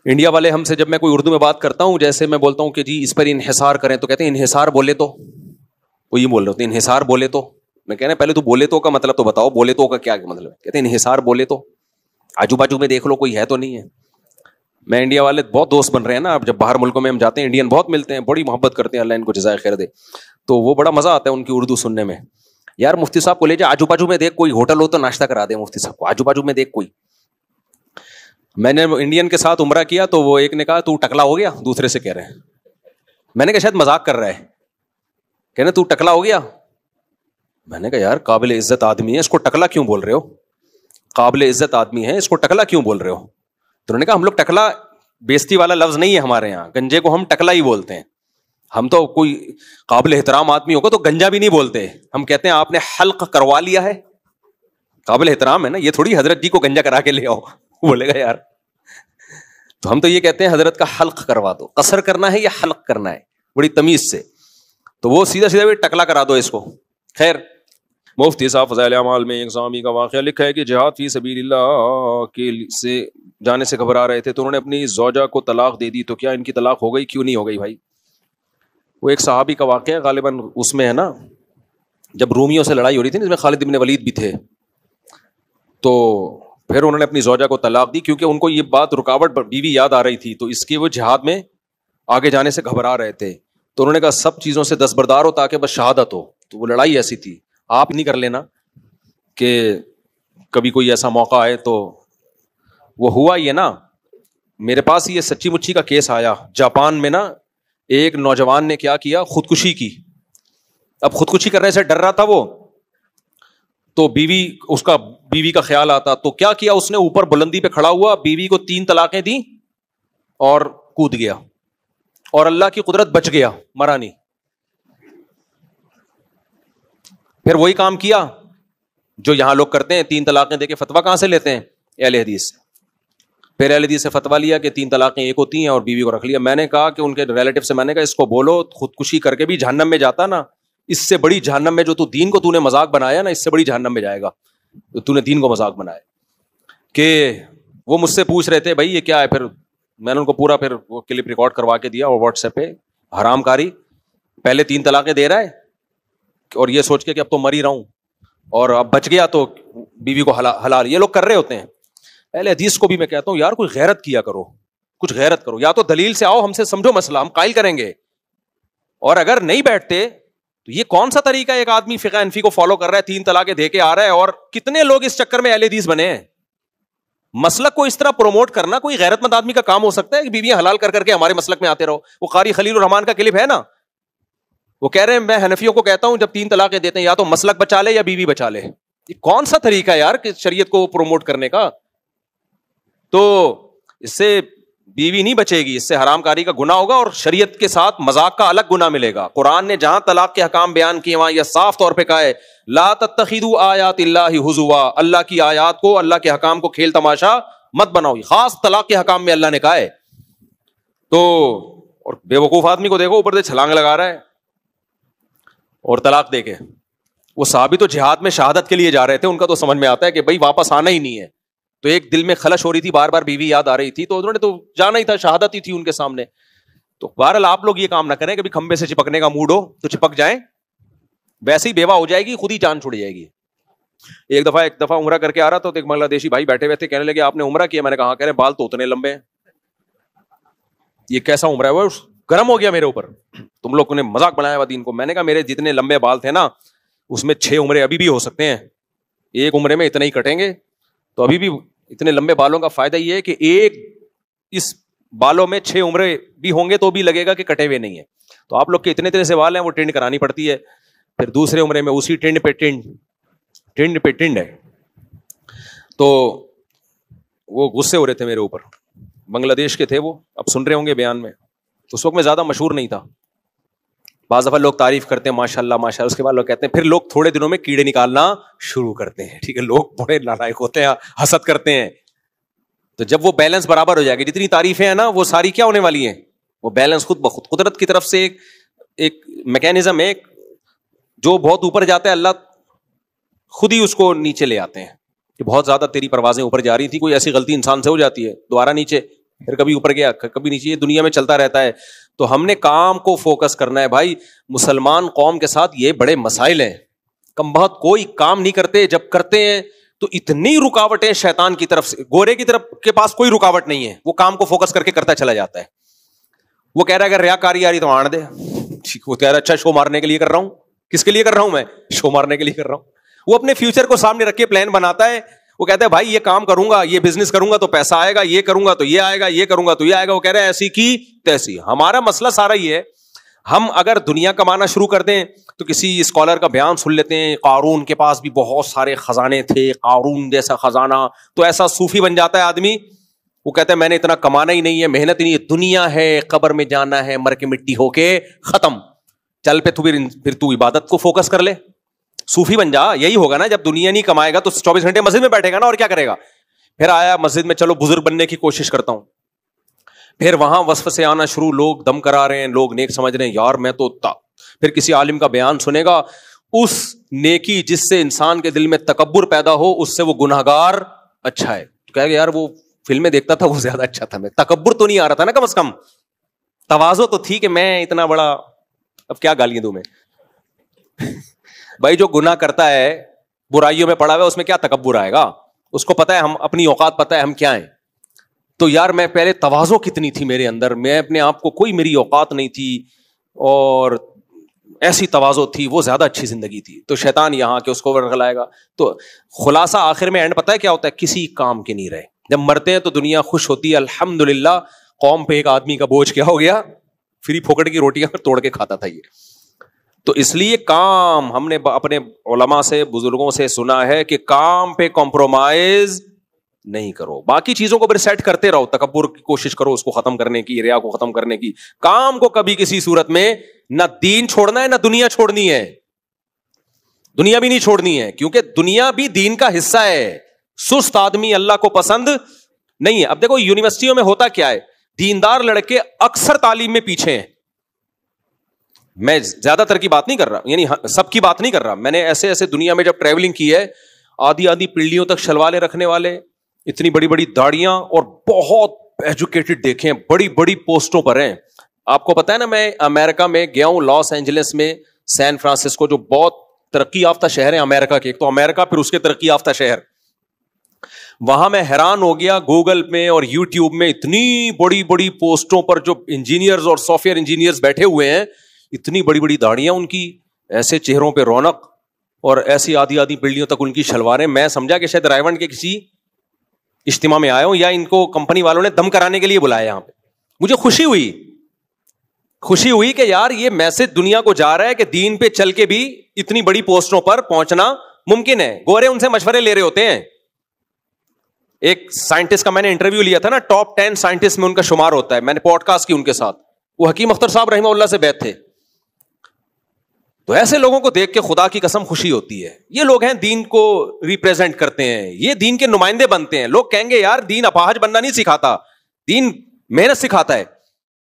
India والے ہم سے جب میں کوئی اردو میں بات کرتا ہوں، جیسے میں بولتا ہوں کہ جی اس پر انحصار کریں، تو کہتے ہیں انحصار بولے تو، وہ یہ بول رہے ہوتے ہیں انحصار بولے تو. میں کہنا پہلے تو بولے تو کا مطلب تو بتاؤ، بولے تو کا کیا مطلب ہے؟ کہتے ہیں انحصار بولے تو، آجو باجو میں دیکھ لو کوئی ہے تو نہیں ہے. میں انڈیا والے بہت دوست بن رہے ہیں نا، اب جب باہر ملکوں میں ہم جاتے ہیں انڈین بہت ملتے ہیں، بڑی محبت کرتے ہیں، اللہ ان کو جزائے خیر دے. تو وہ بڑا مزہ آتا ہے ان کی اردو سننے میں. یار مفتی صاحب کو لے جا آجو باجو میں دیکھ کوئی ہوٹل ہو تو ناشتہ کرا دے مفتی صاحب کو، آجو باجو میں دیکھ کوئی. میں نے انڈین کے ساتھ عمرہ کیا تو وہ ایک نے کہا تو ٹکلا ہو گیا، دوسرے سے کہہ رہے ہیں. میں نے کہا شاید مذاق کر رہا ہے، کہنے تو ٹکلا ہو گیا. میں نے کہا یار قابل عزت آدمی ہے، اس کو ٹکلا کیوں بول رہے ہو؟ قابل عزت آدمی ہے، اس کو ٹکلا کیوں بول رہے ہو؟ تو انہوں نے کہا ہم لوگ ٹکلا بےزتی والا لفظ نہیں ہے ہمارے یہاں، گنجے کو ہم ٹکلا ہی بولتے ہیں. ہم تو کوئی قابل احترام آدمی ہوگا تو گنجا بھی نہیں بولتے، ہم کہتے ہیں آپ نے حلق کروا لیا ہے. قابل احترام ہے نا، یہ تھوڑی حضرت جی کو گنجا کرا کے لے آؤ. بولے گا یار. تو ہم تو یہ کہتے ہیں حضرت کا حلق کروا دو. قصر کرنا ہے یا حلق کرنا ہے، بڑی تمیز سے. تو وہ سیدھا سیدھا بھی ٹکلا کرا دو اس کو. خیر، مفتی صاحب فضائل اعمال میں ایک صحابی کا واقعہ لکھا ہے کہ جہاد فی سبیل اللہ کے سے جانے سے گھبرا رہے تھے تو انہوں نے اپنی زوجہ کو طلاق دے دی. تو کیا ان کی طلاق ہو گئی؟ کیوں نہیں ہو گئی بھائی؟ وہ ایک صحابی کا واقعہ ہے، غالباً اس میں ہے نا جب رومیوں سے لڑائی ہو رہی تھی نا، اس میں خالد بن ولید بھی تھے. تو پھر انہوں نے اپنی زوجہ کو طلاق دی کیونکہ ان کو یہ بات رکاوٹ بیوی یاد آ رہی تھی، تو اس کی وہ جہاد میں آگے جانے سے گھبرا رہے تھے. تو انہوں نے کہا سب چیزوں سے دستبردار ہو تاکہ بس شہادت ہو. تو وہ لڑائی ایسی تھی، آپ نہیں کر لینا کہ کبھی کوئی ایسا موقع آئے. تو وہ ہوا یہ نا، میرے پاس یہ سچی مچی کا کیس آیا. جاپان میں نا ایک نوجوان نے کیا کیا، خودکشی کی. اب خودکشی کرنے سے ڈر رہا تھا وہ، تو بیوی کا خیال آتا. تو کیا کیا اس نے، اوپر بلندی پہ کھڑا ہوا، بیوی کو 3 طلاقیں دی اور کود گیا. اور اللہ کی قدرت بچ گیا، مرا نہیں. پھر وہی کام کیا جو یہاں لوگ کرتے ہیں، 3 طلاقیں دے کے فتویٰ کہاں سے لیتے ہیں؟ اہل حدیث سے. پھر اہل حدیث سے فتویٰ لیا کہ 3 طلاقیں ایک ہوتی ہیں اور بیوی کو رکھ لیا. میں نے کہا کہ ان کے ریلیٹو سے میں نے کہا اس کو بولو خودکشی کر کے بھی جہنم میں جاتا نا، اس سے بڑی جہنم میں جو تو دین کو تو نے مذاق بنایا نا، اس سے بڑی جہنم میں جائے گا. تو نے دین کو مذاق بنایا. کہ وہ مجھ سے پوچھ رہے تھے بھائی یہ کیا ہے. پھر میں نے ان کو پورا پھر وہ کلپ ریکارڈ کروا کے دیا اور واٹس ایپ پہ. حرام کاری، پہلے 3 طلاقیں دے رہا ہے اور یہ سوچ کے کہ اب تو مر ہی رہا ہوں اور اب بچ گیا تو بیوی کو حلال. یہ لوگ کر رہے ہوتے ہیں. اہل حدیث کو بھی میں کہتا ہوں یار کوئی غیرت کیا کرو، کچھ غیرت کرو. یا تو دلیل سے آؤ، ہم سے سمجھو مسئلہ، ہم قائل کریں گے. اور اگر نہیں بیٹھتے تو یہ کون سا طریقہ ہے؟ ایک آدمی فقہ حنفی کو فالو کر رہا ہے، 3 طلاقیں دے کے آ رہا ہے، اور کتنے لوگ اس چکر میں اہل حدیث بنے ہیں. مسلک کو اس طرح پروموٹ کرنا کوئی غیرت مند آدمی کا کام ہو سکتا ہے کہ بیویاں حلال کر کر کے ہمارے مسلک میں آتے رہو؟ وہ قاری خلیل الرحمان کا کلپ ہے نا، وہ کہہ رہے ہیں میں حنفیوں کو کہتا ہوں جب 3 طلاقیں دیتے ہیں یا تو مسلک بچا لے یا بیوی بچا لے. یہ کون سا طریقہ ہے یار کہ شریعت کو پروموٹ کرنے کا؟ تو اس سے بیوی نہیں بچے گی، اس سے حرام کاری کا گناہ ہوگا اور شریعت کے ساتھ مذاق کا الگ گناہ ملے گا. قرآن نے جہاں طلاق کے حکام بیان کیے وہاں یہ صاف طور پہ کہا ہے لا تتخذوا آیات اللہ ہزوا، اللہ کی آیات کو، اللہ کے حکام کو کھیل تماشا مت بناؤ. خاص طلاق کے حکام میں اللہ نے کہا ہے. تو اور بے وقوف آدمی کو دیکھو اوپر سے چھلانگ لگا رہا ہے اور طلاق دے کے. وہ صحابی تو جہاد میں شہادت کے لیے جا رہے تھے، ان کا تو سمجھ میں آتا ہے کہ بھائی واپس آنا ہی نہیں ہے. تو ایک دل میں خلش ہو رہی تھی، بار بار بیوی یاد آ رہی تھی، تو انہوں نے تو جانا ہی تھا، شہادت ہی تھی ان کے سامنے. تو بہرحال آپ لوگ یہ کام نہ کریں، کبھی کھمبے سے چپکنے کا موڈ ہو تو چپک جائیں، ویسے ہی بیوہ ہو جائے گی، خود ہی جان چھوڑ جائے گی. ایک دفعہ عمرہ کر کے آ رہا تھا تو ایک بنگلہ دیشی بھائی بیٹھے ہوئے تھے، کہنے لگے آپ نے عمرہ کیا؟ میں نے کہا کہہ رہے بال تو اتنے لمبے ہیں. یہ کیسا عمرہ ہے؟ وہ گرم ہو گیا میرے اوپر، تم لوگوں نے مذاق بنایا ہوا دین کو. میں نے کہا میرے جتنے لمبے بال تھے نا اس میں 6 عمرے ابھی بھی ہو سکتے ہیں، ایک عمرے میں اتنے ہی کٹیں گے. تو ابھی بھی اتنے لمبے بالوں کا فائدہ یہ ہے کہ ایک اس بالوں میں 6 عمرے بھی ہوں گے تو بھی لگے گا کہ کٹے ہوئے نہیں ہیں. تو آپ لوگ کے اتنے سے بال ہیں وہ ٹینڈ کرانی پڑتی ہے، پھر دوسرے عمرے میں اسی ٹینڈ پہ ٹینڈ ہے. تو وہ غصے ہو رہے تھے میرے اوپر، بنگلہ دیش کے تھے وہ، اب سن رہے ہوں گے بیان میں. اس وقت میں زیادہ مشہور نہیں تھا. بعض دفعہ لوگ تعریف کرتے ہیں ماشاء اللہ ماشاء اللہ، اس کے بعد لوگ کہتے ہیں، پھر لوگ تھوڑے دنوں میں کیڑے نکالنا شروع کرتے ہیں. ٹھیک ہے، لوگ بڑے نالائق ہوتے ہیں، حسد کرتے ہیں. تو جب وہ بیلنس برابر ہو جائے گی، جتنی تعریفیں ہیں نا وہ ساری کیا ہونے والی ہیں؟ وہ بیلنس خود بخود قدرت کی طرف سے ایک میکینزم ہے جو بہت اوپر جاتا ہے، اللہ خود ہی اس کو نیچے لے آتے ہیں. کہ بہت زیادہ تیری پروازیں اوپر جا رہی تھی، کوئی ایسی غلطی انسان سے ہو جاتی ہے، دوبارہ نیچے پھر کبھی اوپر گیا کبھی نیچے, یہ دنیا میں چلتا رہتا ہے. تو ہم نے کام کو فوکس کرنا ہے بھائی. مسلمان قوم کے ساتھ یہ بڑے مسائل ہیں, کم بہت کوئی کام نہیں کرتے, جب کرتے ہیں تو اتنی رکاوٹیں شیطان کی طرف سے. گورے کی طرف کے پاس کوئی رکاوٹ نہیں ہے, وہ کام کو فوکس کر کے کرتا چلا جاتا ہے. وہ کہہ رہا ہے اگر ریاکاری آ رہی تو آن دے, وہ کہہ رہا ہے اچھا شو مارنے کے لیے کر رہا ہوں. کس کے لیے کر رہا ہوں میں؟ شو مارنے کے لیے کر رہا ہوں. وہ اپنے فیوچر کو سامنے رکھ کے پلان بناتا ہے. وہ کہتا ہے بھائی یہ کام کروں گا, یہ بزنس کروں گا تو پیسہ آئے گا, یہ کروں گا تو یہ آئے گا, یہ کروں گا تو یہ آئے گا. وہ کہہ رہے ہیں ایسی کی تیسی. ہمارا مسئلہ سارا یہ ہے, ہم اگر دنیا کمانا شروع کر دیں تو کسی اسکالر کا بیان سن لیتے ہیں, قارون کے پاس بھی بہت سارے خزانے تھے, قارون جیسا خزانہ, تو ایسا صوفی بن جاتا ہے آدمی. وہ کہتا ہے میں نے اتنا کمانا ہی نہیں ہے, محنت ہی نہیں ہے, دنیا ہے, قبر میں جانا ہے, مر کے مٹی ہو کے ختم. چل پہ پھر تو عبادت کو فوکس کر لے, صوفی بن جا. یہی ہوگا نا, جب دنیا نہیں کمائے گا تو 24 گھنٹے مسجد میں بیٹھے گا نا, اور کیا کرے گا. پھر آیا مسجد میں, چلو بزرگ بننے کی کوشش کرتا ہوں. پھر وہاں وصف سے آنا شروع, لوگ دم کرا رہے ہیں, لوگ نیک سمجھ رہے ہیں, یار میں تو پھر کسی عالم کا بیان سنے گا, اس نیکی جس سے انسان کے دل میں تکبر پیدا ہو اس سے وہ گناہگار اچھا ہے. تو کہے گا یار وہ فلمیں دیکھتا تھا وہ زیادہ اچھا تھا, میں تکبر تو نہیں آ رہا تھا نا, کم از کم تواضع تو تھی کہ میں اتنا بڑا. اب کیا گالیاں دوں میں بھائی. جو گناہ کرتا ہے, برائیوں میں پڑا ہوا ہے, اس میں کیا تکبر آئے گا. اس کو پتا ہے ہم اپنی اوقات, پتا ہے ہم کیا ہیں. تو یار میں پہلے تواضع کتنی تھی میرے اندر, میں اپنے آپ کو کوئی میری اوقات نہیں تھی, اور ایسی تواضع تھی, وہ زیادہ اچھی زندگی تھی. تو شیطان یہاں کے اس کو ورغلائے گا. تو خلاصہ آخر میں اینڈ پتہ ہے کیا ہوتا ہے, کسی کام کے نہیں رہے. جب مرتے ہیں تو دنیا خوش ہوتی ہے, الحمدللہ قوم پہ ایک آدمی کا بوجھ کیا ہو گیا, فری پھوکٹ کی روٹیاں توڑ کے کھاتا تھا یہ. تو اس لیے کام, ہم نے اپنے علماء سے, بزرگوں سے سنا ہے کہ کام پہ کمپرومائز نہیں کرو, باقی چیزوں کو سیٹ کرتے رہو, تکبر کی کوشش کرو اس کو ختم کرنے کی, ریا کو ختم کرنے کی. کام کو کبھی کسی صورت میں نہ دین چھوڑنا ہے نہ دنیا چھوڑنی ہے. دنیا بھی نہیں چھوڑنی ہے, کیونکہ دنیا بھی دین کا حصہ ہے. سست آدمی اللہ کو پسند نہیں ہے. اب دیکھو یونیورسٹیوں میں ہوتا کیا ہے, دیندار لڑکے اکثر تعلیم میں پیچھے ہیں. میں زیادہ تر کی بات نہیں کر رہا, یعنی سب کی بات نہیں کر رہا. میں نے ایسے ایسے دنیا میں جب ٹریولنگ کی ہے, آدھی آدھی پیڑھیوں تک شلواریں رکھنے والے, اتنی بڑی بڑی داڑیاں, اور بہت ایجوکیٹڈ دیکھے ہیں, بڑی بڑی پوسٹوں پر ہیں. آپ کو پتا ہے نا, میں امریکہ میں گیا ہوں, لاس اینجلس میں, سین فرانسسکو, جو بہت ترقی یافتہ شہر ہیں امریکہ کے. ایک تو امریکہ, پھر اس کے ترقی یافتہ شہر. وہاں میں حیران ہو گیا, گوگل میں اور یوٹیوب میں اتنی بڑی بڑی پوسٹوں پر جو انجینئرز اور سافٹ ویئر انجینئرز بیٹھے ہوئے ہیں, اتنی بڑی بڑی داڑیاں ان کی, ایسے چہروں پہ رونق, اور ایسی آدھی آدھی پیڑھیوں تک ان کی شلواریں. میں سمجھا کہ شاید رائے ونڈ کے کسی اجتماع میں آیا ہوں, یا ان کو کمپنی والوں نے دم کرانے کے لیے بلایا یہاں پہ. مجھے خوشی ہوئی کہ یار یہ میسج دنیا کو جا رہا ہے کہ دین پہ چل کے بھی اتنی بڑی پوسٹوں پر پہنچنا ممکن ہے. گورے ان سے مشورے لے رہے ہوتے ہیں. ایک سائنٹسٹ کا میں نے انٹرویو لیا تھا نا, ٹاپ 10 سائنٹسٹ میں ان کا شمار ہوتا ہے, میں نے پوڈ کاسٹ کی ان کے ساتھ. وہ حکیم اختر صاحب رحمہ اللہ سے بیعت تھے. تو ایسے لوگوں کو دیکھ کے خدا کی قسم خوشی ہوتی ہے. یہ لوگ ہیں دین کو ریپریزنٹ کرتے ہیں, یہ دین کے نمائندے بنتے ہیں. لوگ کہیں گے یار دین اپاہج بننا نہیں سکھاتا, دین محنت سکھاتا ہے.